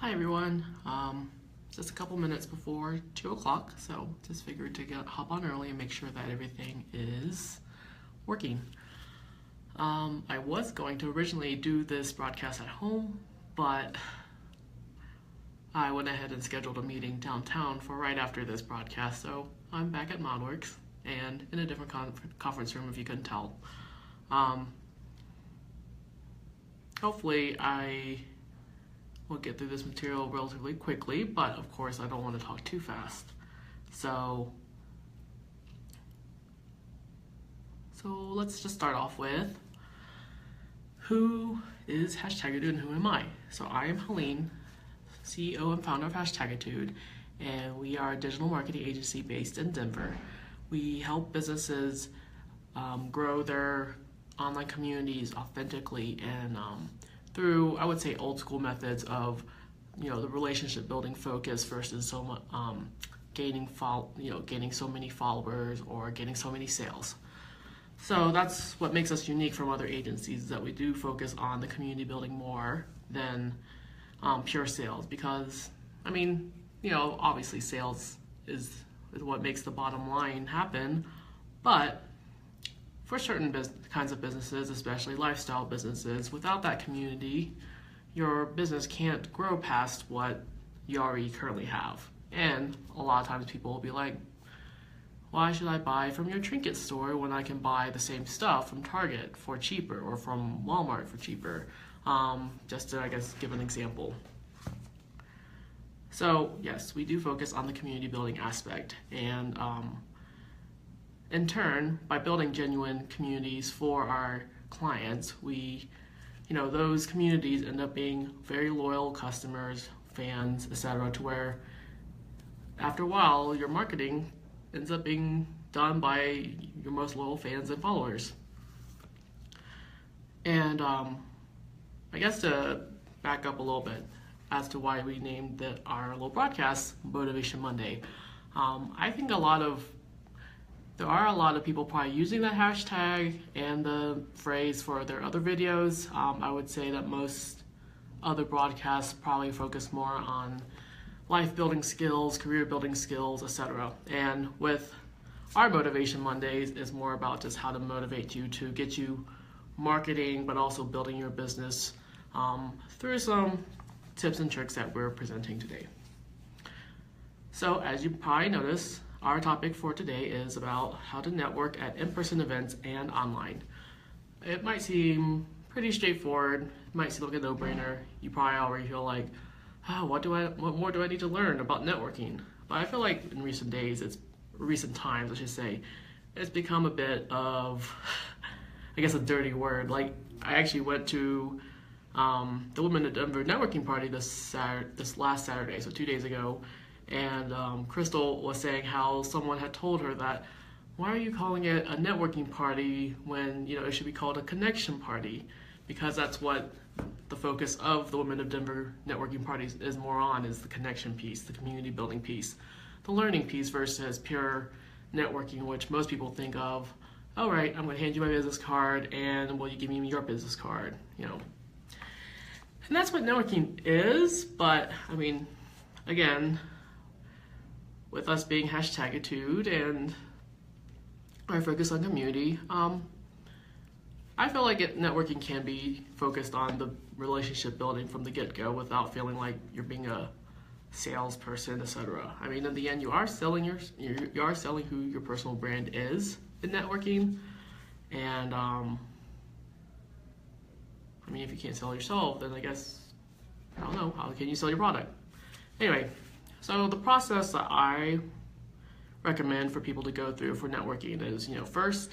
Hi everyone. Just a couple minutes before 2 o'clock, so just figured to hop on early and make sure that everything is working. I was going to originally do this broadcast at home, but I went ahead and scheduled a meeting downtown for right after this broadcast, so I'm back at ModWorks and in a different conference room if you couldn't tell. Hopefully we'll get through this material relatively quickly, but of course I don't want to talk too fast. So let's just start off with who is Hashtagitude and who am I? So I am Helene, CEO and founder of Hashtagitude, and we are a digital marketing agency based in Denver. We help businesses grow their online communities authentically and through, I would say, old school methods of, the relationship building focus versus gaining so many followers or getting so many sales. So that's what makes us unique from other agencies, is that we do focus on the community building more than pure sales. Because, obviously sales is what makes the bottom line happen, but for certain kinds of businesses, especially lifestyle businesses, without that community, your business can't grow past what you already currently have. And a lot of times people will be like, why should I buy from your trinket store when I can buy the same stuff from Target for cheaper or from Walmart for cheaper? Just to, give an example. So yes, we do focus on the community building aspect, and in turn, by building genuine communities for our clients, those communities end up being very loyal customers, fans, etc., to where after a while, your marketing ends up being done by your most loyal fans and followers. And to back up a little bit as to why we named our little broadcast Motivation Monday, I think there are a lot of people probably using that hashtag and the phrase for their other videos. I would say that most other broadcasts probably focus more on life building skills, career building skills, etc. And with our Motivation Mondays, is more about just how to motivate you to get you marketing, but also building your business through some tips and tricks that we're presenting today. So as you probably noticed, our topic for today is about how to network at in-person events and online. It might seem pretty straightforward, it might seem like a no-brainer. You probably already feel like, what more do I need to learn about networking? But I feel like in recent times, it's become a bit of, a dirty word. Like, I actually went to the Women of Denver networking party this last Saturday, so 2 days ago, and Crystal was saying how someone had told her that, why are you calling it a networking party when it should be called a connection party? Because that's what the focus of the Women of Denver networking parties is more on, is the connection piece, the community building piece, the learning piece, versus pure networking, which most people think of, all right, I'm going to hand you my business card and will you give me your business card, And that's what networking is, but again, with us being Hashtagitude and our focus on community, I feel like networking can be focused on the relationship building from the get-go without feeling like you're being a salesperson, etc. In the end, you are selling who your personal brand is in networking, and if you can't sell yourself, then I don't know, how can you sell your product? Anyway, so the process that I recommend for people to go through for networking is, first,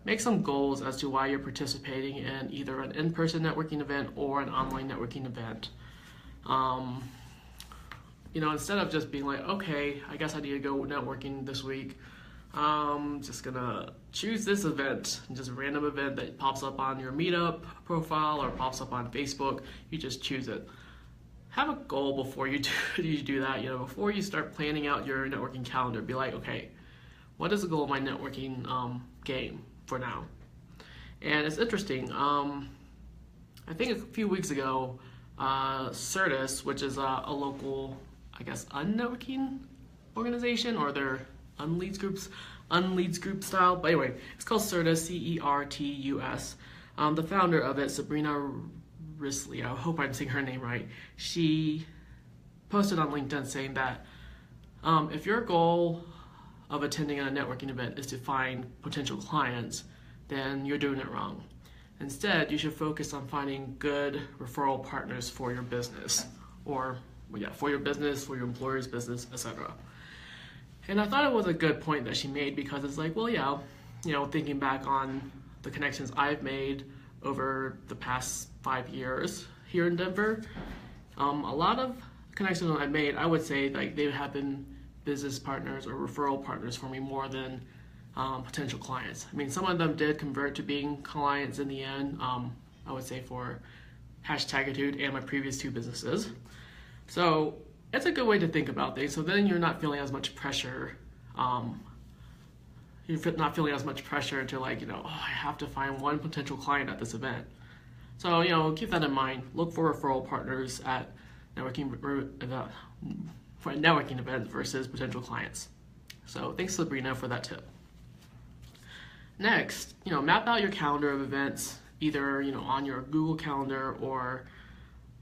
make some goals as to why you're participating in either an in-person networking event or an online networking event. Instead of just being like, okay, I guess I need to go networking this week, just gonna choose this event, just a random event that pops up on your Meetup profile or pops up on Facebook, you just choose it. Have a goal before you do that, before you start planning out your networking calendar. Be like, okay, what is the goal of my networking game for now? And it's interesting, I think a few weeks ago, Certus, which is a local, I guess, unnetworking organization, or their unleads group style. But anyway, it's called Certus, Certus. The founder of it, Sabrina Risley, I hope I'm saying her name right, she posted on LinkedIn saying that if your goal of attending a networking event is to find potential clients, then you're doing it wrong. Instead, you should focus on finding good referral partners for your business, or for your business, for your employer's business, etc. And I thought it was a good point that she made, because it's like, well, yeah, thinking back on the connections I've made over the past 5 years here in Denver, a lot of connections that I've made, I would say, like, they have been business partners or referral partners for me more than potential clients. I mean, some of them did convert to being clients in the end, I would say, for #Itude and my previous 2 businesses. So it's a good way to think about things. So then you're not feeling as much pressure. You're not feeling as much pressure to, like, oh, I have to find one potential client at this event. So, keep that in mind. Look for referral partners at for networking events versus potential clients. So thanks, Sabrina, for that tip. Next, map out your calendar of events, either, on your Google Calendar or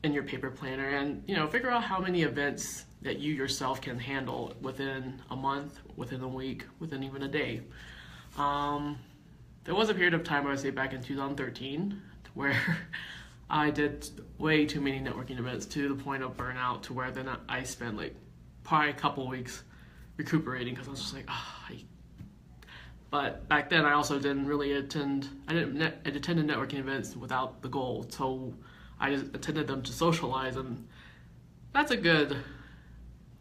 in your paper planner, and, figure out how many events that you yourself can handle within a month, within a week, within even a day. There was a period of time, I would say, back in 2013, where I did way too many networking events to the point of burnout, to where then I spent like probably a couple weeks recuperating, because I was just like, But back then I also didn't really attended networking events without the goal, so I just attended them to socialize, and that's a good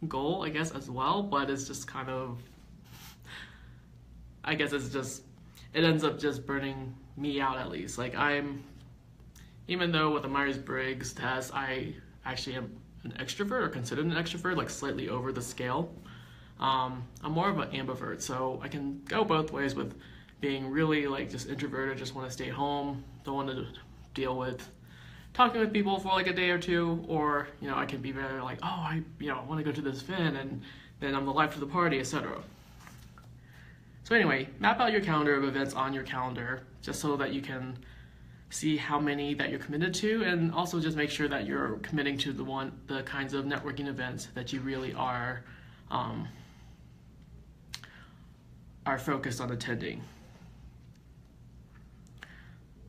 goal, I guess, as well, but it's just kind of, I guess it ends up just burning me out, at least. Like, even though with the Myers-Briggs test, I actually am an extrovert, or considered an extrovert, like slightly over the scale. I'm more of an ambivert, so I can go both ways with being really like just introverted, just want to stay home, don't want to deal with talking with people for like a day or two, or I can be very like, oh, I want to go to this event, and then I'm the life of the party, etc. So anyway, map out your calendar of events on your calendar, just so that you can see how many that you're committed to, and also just make sure that you're committing to the kinds of networking events that you really are focused on attending.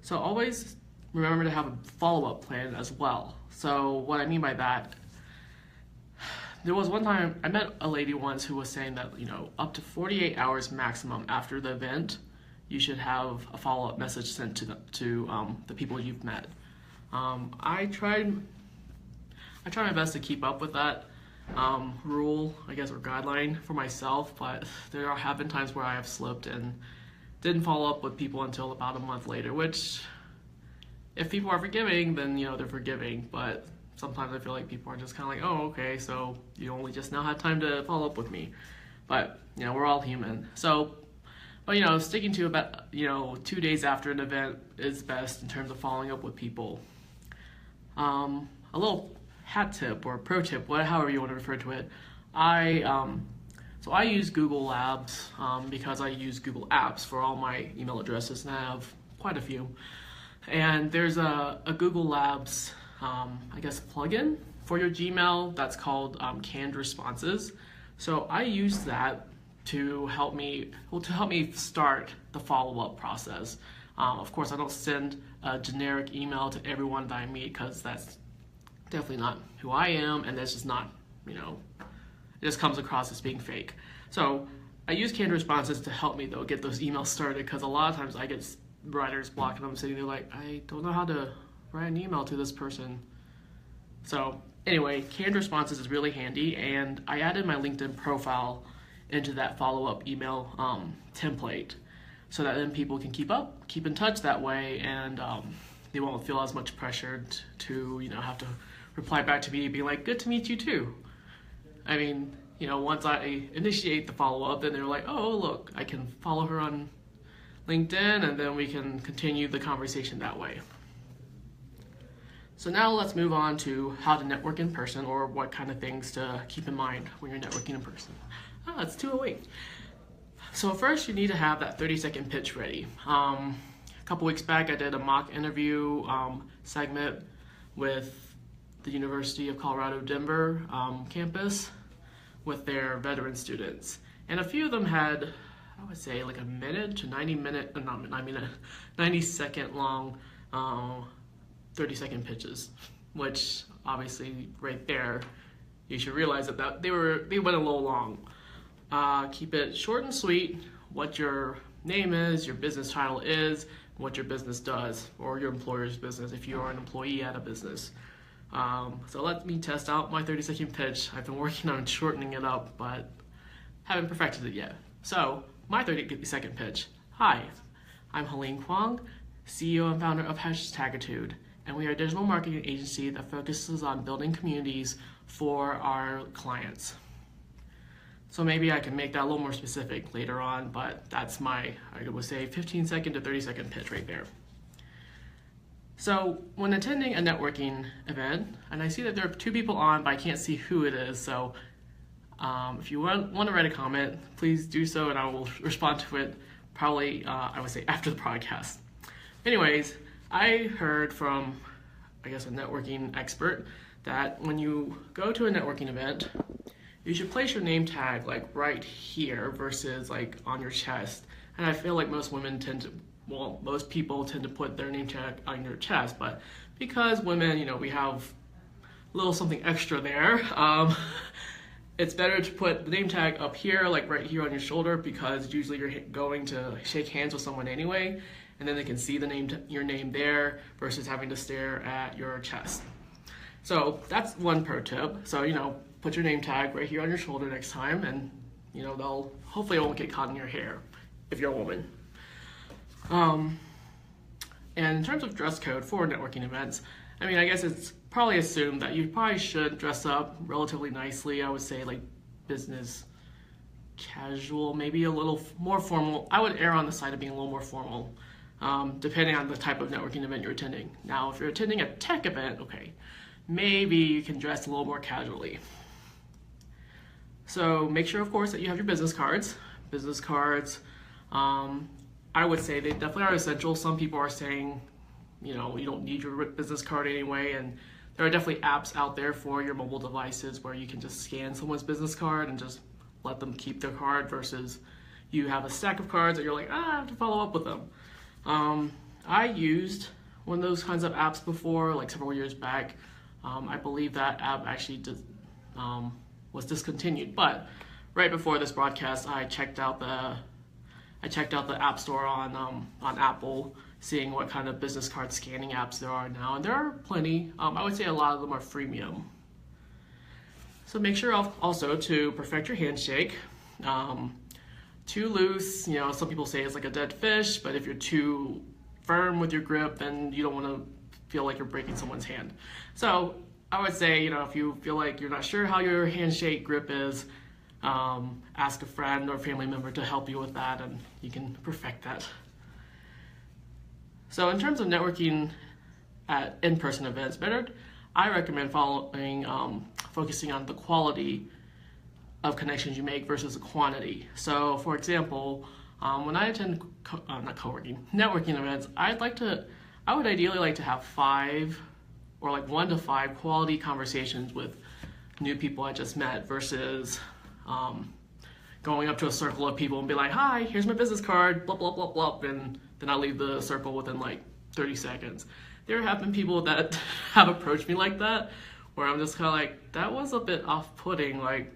So always remember to have a follow-up plan as well. So what I mean by that, there was one time I met a lady once who was saying that up to 48 hours maximum after the event, you should have a follow-up message sent to the people you've met. I try my best to keep up with that rule, I guess, or guideline for myself, but there have been times where I have slipped and didn't follow up with people until about a month later, which, if people are forgiving, then they're forgiving, but sometimes I feel like people are just kind of like, oh, okay, so you only just now had time to follow up with me. But we're all human. So, but sticking to about 2 days after an event is best in terms of following up with people. A little hat tip or pro tip, however you want to refer to it. So I use Google Labs because I use Google Apps for all my email addresses, and I have quite a few. And there's a Google Labs, I guess, plugin for your Gmail that's called Canned Responses. So I use that to help me start the follow-up process. Of course, I don't send a generic email to everyone that I meet, because that's definitely not who I am, and that's just not, it just comes across as being fake. So I use Canned Responses to help me, though, get those emails started, because a lot of times I get writer's block, and I'm sitting there like, I don't know how to write an email to this person. So anyway, Canned Responses is really handy, and I added my LinkedIn profile into that follow-up email template, so that then people can keep in touch that way, and they won't feel as much pressured to have to reply back to me being like, good to meet you too. I mean, once I initiate the follow-up, then they're like, oh, look, I can follow her on LinkedIn, and then we can continue the conversation that way. So now let's move on to how to network in person, or what kind of things to keep in mind when you're networking in person. It's 2:08. So first you need to have that 30-second pitch ready. A couple weeks back I did a mock interview segment with the University of Colorado Denver campus with their veteran students. And a few of them had, I would say, like a minute to 90 second long 30-second pitches, which obviously right there, you should realize that they went a little long. Keep it short and sweet, what your name is, your business title is, what your business does, or your employer's business if you are an employee at a business. So let me test out my 30-second pitch. I've been working on shortening it up, but haven't perfected it yet. So my 30-second pitch. Hi, I'm Helene Kwong, CEO and founder of Hashtagitude, and we are a digital marketing agency that focuses on building communities for our clients. So maybe I can make that a little more specific later on, but that's my, I would say, 15-second to 30-second pitch right there. So when attending a networking event, and I see that there are 2 people on, but I can't see who it is, so if you want to write a comment, please do so, and I will respond to it probably, I would say, after the podcast. Anyways, I heard from, I guess, a networking expert that when you go to a networking event, you should place your name tag like right here versus like on your chest. And I feel like most people tend to put their name tag on your chest, but because women, we have a little something extra there, it's better to put the name tag up here, like right here on your shoulder, because usually you're going to shake hands with someone anyway, and then they can see your name there versus having to stare at your chest. So that's one pro tip. So, put your name tag right here on your shoulder next time, and hopefully it won't get caught in your hair if you're a woman. And in terms of dress code for networking events, I guess it's probably assumed that you probably should dress up relatively nicely. I would say like business casual, maybe a little more formal. I would err on the side of being a little more formal, depending on the type of networking event you're attending. Now, if you're attending a tech event, okay, maybe you can dress a little more casually. So make sure, of course, that you have your business cards. I would say they definitely are essential. Some people are saying, you don't need your business card anyway, and there are definitely apps out there for your mobile devices where you can just scan someone's business card and just let them keep their card versus you have a stack of cards that you're like, I have to follow up with them. I used one of those kinds of apps before, like several years back. I believe that app actually was discontinued, but right before this broadcast, I checked out the App Store on Apple, seeing what kind of business card scanning apps there are now, and there are plenty. I would say a lot of them are freemium. So make sure also to perfect your handshake. Too loose, some people say it's like a dead fish, but if you're too firm with your grip, then you don't want to feel like you're breaking someone's hand. So I would say, if you feel like you're not sure how your handshake grip is, ask a friend or family member to help you with that, and you can perfect that. So in terms of networking at in-person events, I recommend focusing on the quality of connections you make versus the quantity. So for example, when I attend networking events, I would ideally like to have 5 or like 1 to 5 quality conversations with new people I just met versus going up to a circle of people and be like, hi, here's my business card, blah, blah, blah, blah, and then I leave the circle within like 30 seconds. There have been people that have approached me like that, where I'm just kind of like, that was a bit off-putting, like,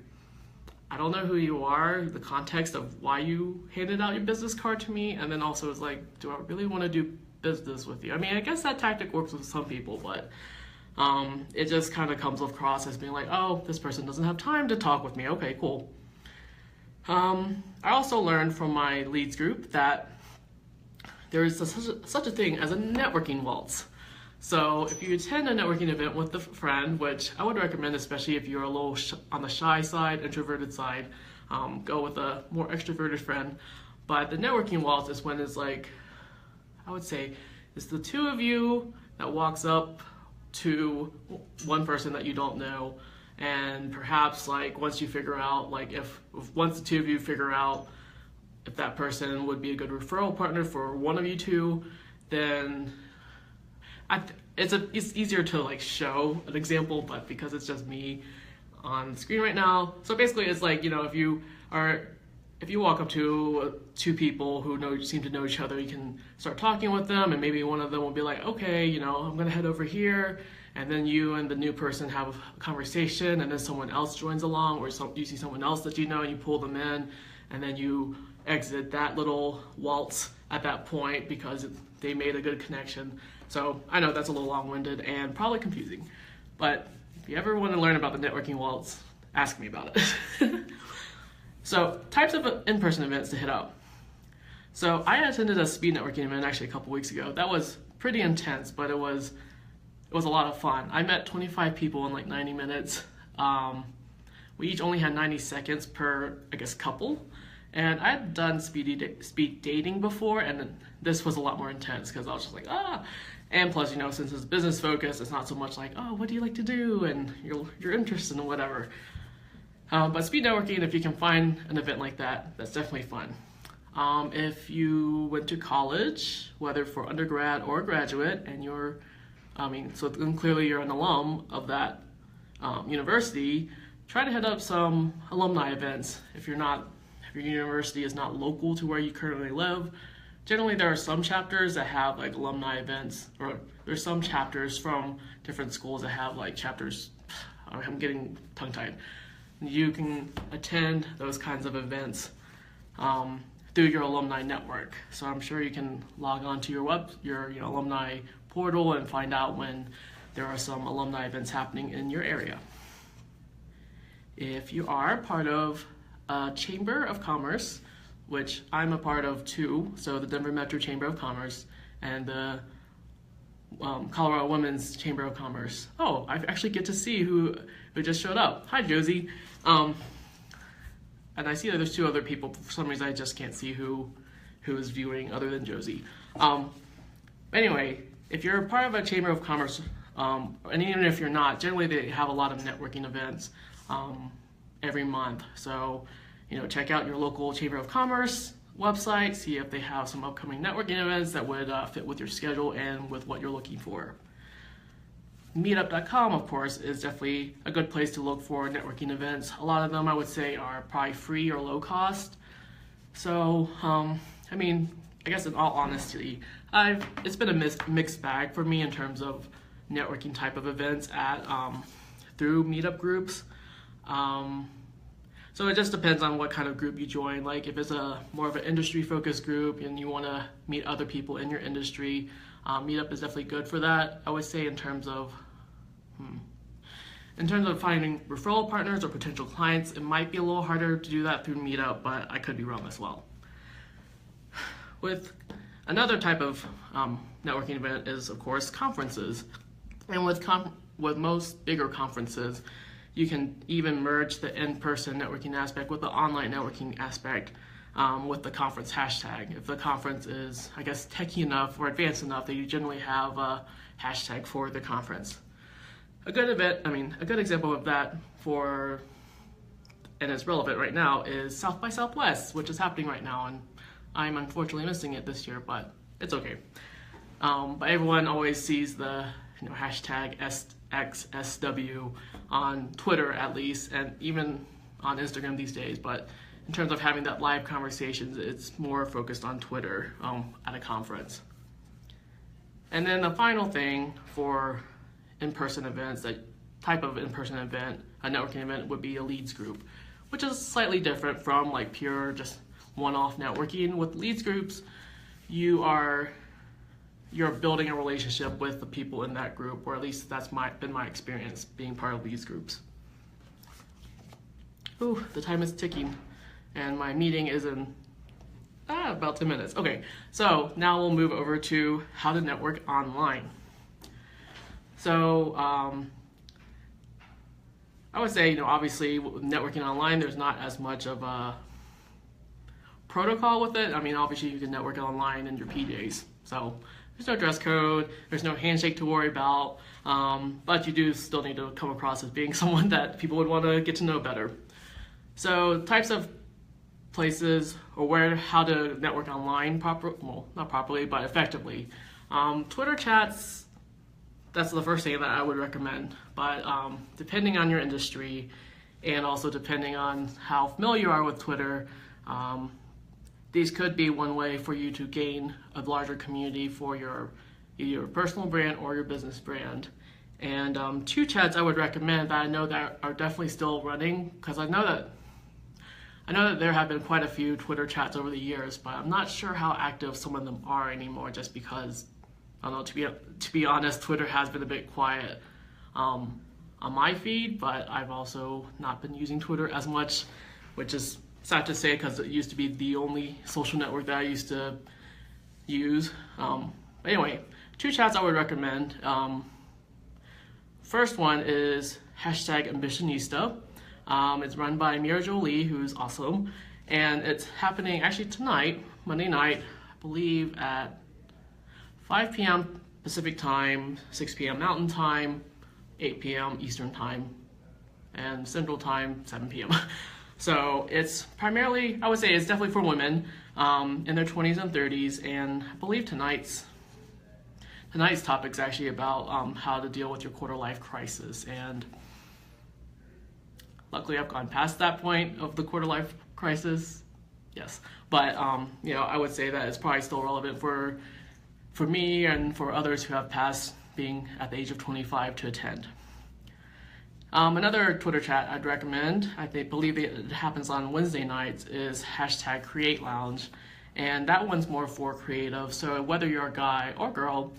I don't know who you are, the context of why you handed out your business card to me, and then also it's like, do I really want to do business with you? I guess that tactic works with some people, but it just kind of comes across as being like, oh, this person doesn't have time to talk with me. Okay, cool. I also learned from my leads group that there is such a thing as a networking waltz. So if you attend a networking event with a friend, which I would recommend, especially if you're a little on the shy side, introverted side, go with a more extroverted friend. But the networking waltz is when it's like, I would say, it's the 2 of you that walks up to one person that you don't know, and perhaps like once you figure out, like if once the two of you figure out if that person would be a good referral partner for one of you two, then it's easier to like show an example, but because it's just me on the screen right now, so basically it's like, you know, if you walk up to two people who seem to know each other, you can start talking with them, and maybe one of them will be like, okay, you know, I'm gonna head over here, and then you and the new person have a conversation, and then someone else joins along, or you see someone else that you know, and you pull them in, and then you exit that little waltz at that point because they made a good connection. So I know that's a little long-winded and probably confusing, but if you ever want to learn about the networking waltz, ask me about it. So types of in-person events to hit up. So I attended a speed networking event actually a couple weeks ago. That was pretty intense, but it was a lot of fun. I met 25 people in like 90 minutes. We each only had 90 seconds per, I guess, couple. And I had done speed dating before, and this was a lot more intense because I was just like, ah. And plus, you know, since it's business focused, it's not so much like, oh, what do you like to do, and your interest in whatever. But speed networking, if you can find an event like that, that's definitely fun. If you went to college, whether for undergrad or graduate, and so then clearly you're an alum of that university, try to hit up some alumni events. If your university is not local to where you currently live, generally there are some chapters that have like alumni events, or there's some chapters from different schools that have like chapters. I'm getting tongue-tied. You can attend those kinds of events through your alumni network. So I'm sure you can log on to your alumni portal and find out when there are some alumni events happening in your area. If you are part of a Chamber of Commerce, which I'm a part of too, so the Denver Metro Chamber of Commerce and the Colorado Women's Chamber of Commerce. Oh, I actually get to see who just showed up. Hi, Josie. And I see that there's two other people. For some reason, I just can't see who is viewing other than Josie. Anyway, if you're a part of a Chamber of Commerce, and even if you're not, generally they have a lot of networking events every month. So, you know, check out your local Chamber of Commerce website, see if they have some upcoming networking events that would fit with your schedule and with what you're looking for. Meetup.com, of course, is definitely a good place to look for networking events. A lot of them, I would say, are probably free or low cost. So, I mean, I guess in all honesty, it's been a mixed bag for me in terms of networking type of events through meetup groups. So it just depends on what kind of group you join. Like if it's a more of an industry focused group and you want to meet other people in your industry, Meetup is definitely good for that. I would say in terms of finding referral partners or potential clients, it might be a little harder to do that through Meetup, but I could be wrong as well. With another type of networking event is, of course, conferences. And with most bigger conferences, you can even merge the in-person networking aspect with the online networking aspect with the conference hashtag. If the conference is, I guess, techy enough or advanced enough that you generally have a hashtag for the conference. A good example of that and it's relevant right now, is South by Southwest, which is happening right now, and I'm unfortunately missing it this year, but it's okay. But everyone always sees the hashtag XSW on Twitter at least, and even on Instagram these days. But in terms of having that live conversations, it's more focused on Twitter at a conference. And then the final thing for in-person events, that type of in-person event, a networking event, would be a leads group, which is slightly different from like pure just one-off networking. With leads groups, you're building a relationship with the people in that group, or at least that's been my experience being part of leads groups. Ooh, the time is ticking, and my meeting is in about 10 minutes. Okay, so now we'll move over to how to network online. So I would say, obviously networking online, there's not as much of a protocol with it. I mean, obviously you can network online in your PJs, so There's no dress code, there's no handshake to worry about, but you do still need to come across as being someone that people would want to get to know better. So types of places or how to network online not properly, but effectively. Twitter chats, that's the first thing that I would recommend, but depending on your industry and also depending on how familiar you are with Twitter, these could be one way for you to gain a larger community for either your personal brand or your business brand. And two chats I would recommend that I know that are definitely still running, because I know that there have been quite a few Twitter chats over the years, but I'm not sure how active some of them are anymore, just because, I don't know, to be honest, Twitter has been a bit quiet on my feed, but I've also not been using Twitter as much, which is sad to say because it used to be the only social network that I used to use. But anyway, two chats I would recommend. First one is #Ambitionista. It's run by Mira Jo Lee, who's awesome, and it's happening actually tonight, Monday night, I believe at 5 p.m. Pacific time, 6 p.m. Mountain time, 8 p.m. Eastern time, and Central time, 7 p.m. So it's primarily, I would say it's definitely for women in their 20s and 30s, and I believe tonight's topic is actually about how to deal with your quarter life crisis. And luckily I've gone past that point of the quarter life crisis, yes. But I would say that it's probably still relevant for me and for others who have passed being at the age of 25 to attend. Another Twitter chat I'd recommend, believe it happens on Wednesday nights, is #CreateLounge, and that one's more for creative. So whether you're a guy or girl,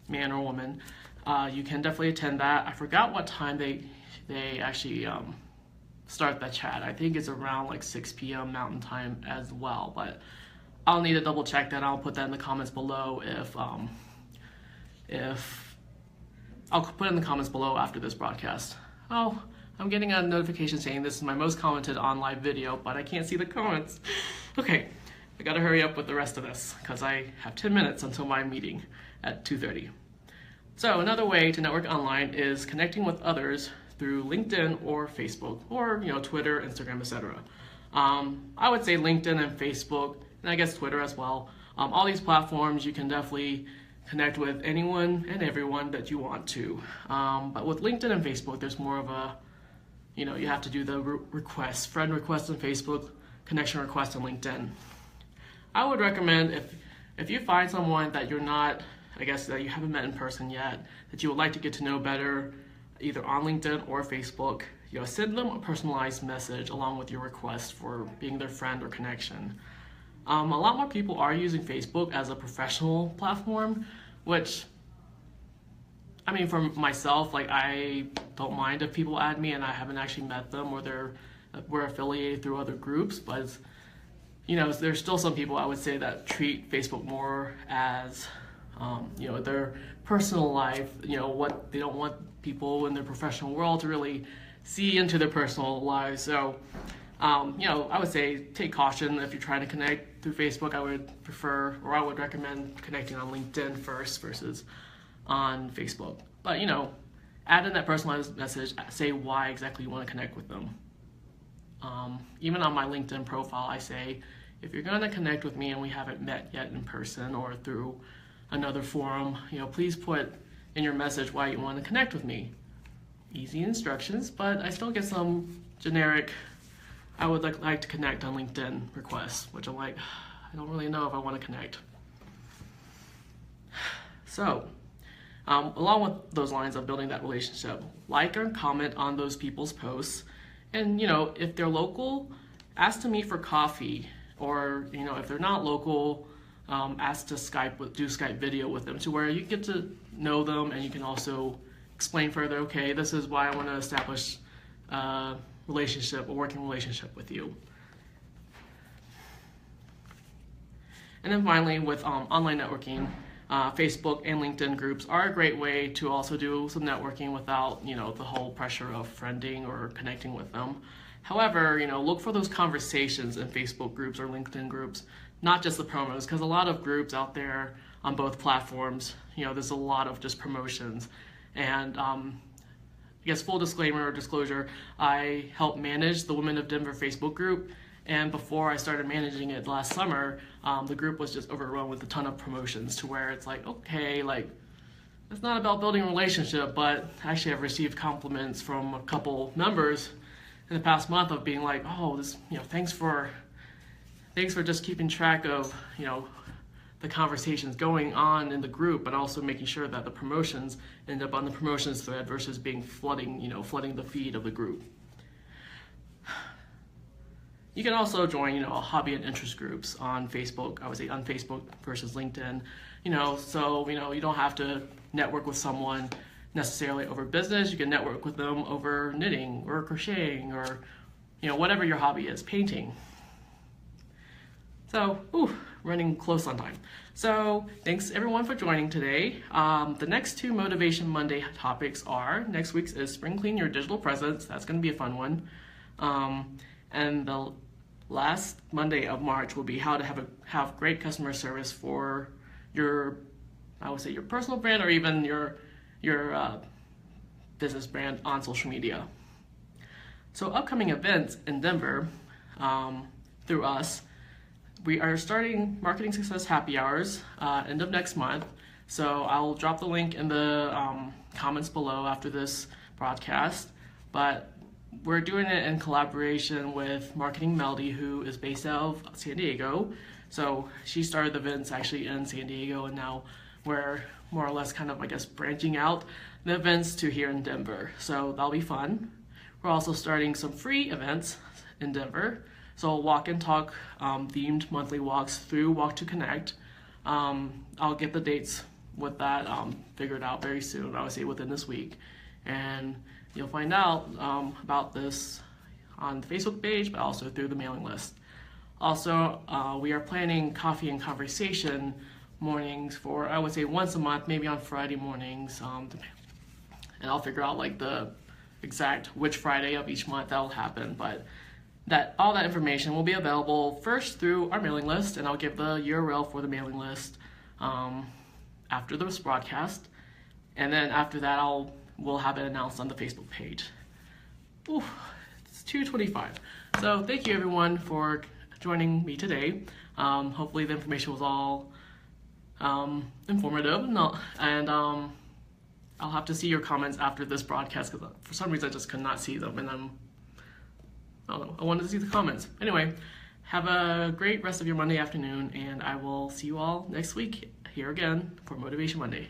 man or woman, you can definitely attend that. I forgot what time they actually start that chat. I think it's around like 6 p.m. Mountain time as well, but I'll need to double check that. I'll put that in the comments below if I'll put it in the comments below after this broadcast. Oh, I'm getting a notification saying this is my most commented on live video, but I can't see the comments. Okay, I gotta hurry up with the rest of this because I have 10 minutes until my meeting at 2:30. So another way to network online is connecting with others through LinkedIn or Facebook or Twitter, Instagram, etc. I would say LinkedIn and Facebook, and I guess Twitter as well. All these platforms you can definitely connect with anyone and everyone that you want to. But with LinkedIn and Facebook, there's more of a, you have to do the friend request on Facebook, connection request on LinkedIn. I would recommend if you find someone that you're not, that you haven't met in person yet, that you would like to get to know better, either on LinkedIn or Facebook, send them a personalized message along with your request for being their friend or connection. A lot more people are using Facebook as a professional platform, which, for myself, I don't mind if people add me and I haven't actually met them or we're affiliated through other groups, but there's still some people I would say that treat Facebook more as, their personal life, what they don't want people in their professional world to really see into their personal lives. So, I would say take caution if you're trying to connect through Facebook. I would recommend connecting on LinkedIn first versus on Facebook. But, add in that personalized message, say why exactly you want to connect with them. Even on my LinkedIn profile, I say, if you're going to connect with me and we haven't met yet in person or through another forum, please put in your message why you want to connect with me. Easy instructions, but I still get some generic, I would like to connect on LinkedIn requests, which I'm like, I don't really know if I want to connect. So, along with those lines of building that relationship, like or comment on those people's posts, and if they're local, ask to meet for coffee, or if they're not local, ask to do Skype video with them, to where you get to know them and you can also explain further, okay, this is why I want to establish a working relationship with you. And then finally, with online networking, Facebook and LinkedIn groups are a great way to also do some networking without, the whole pressure of friending or connecting with them. However, look for those conversations in Facebook groups or LinkedIn groups, not just the promos, because a lot of groups out there on both platforms. There's a lot of just promotions. And I guess full disclaimer or disclosure, I help manage the Women of Denver Facebook group. And before I started managing it last summer, the group was just overrun with a ton of promotions to where it's like, okay, like, it's not about building a relationship, but actually I've received compliments from a couple members in the past month of being like, oh, this, thanks for just keeping track of, the conversations going on in the group, but also making sure that the promotions end up on the promotions thread versus being flooding the feed of the group. You can also join, hobby and interest groups on Facebook. I would say on Facebook versus LinkedIn. So you don't have to network with someone necessarily over business. You can network with them over knitting or crocheting or, whatever your hobby is, painting. So, running close on time. So, thanks everyone for joining today. The next 2 Motivation Monday topics are, next week's is Spring Clean Your Digital Presence. That's going to be a fun one. And the last Monday of March will be how to have great customer service for your, I would say, your personal brand or even your business brand on social media. So upcoming events in Denver through us, we are starting Marketing Success Happy Hours end of next month. So I'll drop the link in the comments below after this broadcast. But we're doing it in collaboration with Marketing Melody, who is based out of San Diego. So she started the events actually in San Diego, and now we're more or less kind of, I guess, branching out the events to here in Denver. So that'll be fun. We're also starting some free events in Denver. So walk and talk themed monthly walks through Walk to Connect. I'll get the dates with that figured out very soon, I would say within this week. And you'll find out about this on the Facebook page, but also through the mailing list. Also, we are planning coffee and conversation mornings for, I would say, once a month, maybe on Friday mornings. And I'll figure out like the exact which Friday of each month that'll happen. But all that information will be available first through our mailing list, and I'll give the URL for the mailing list after this broadcast. And then after that, we'll have it announced on the Facebook page. Ooh, it's 2:25. So thank you everyone for joining me today. Hopefully the information was all informative, and I'll have to see your comments after this broadcast because for some reason I just could not see them, and I don't know, I wanted to see the comments. Anyway, have a great rest of your Monday afternoon, and I will see you all next week here again for Motivation Monday.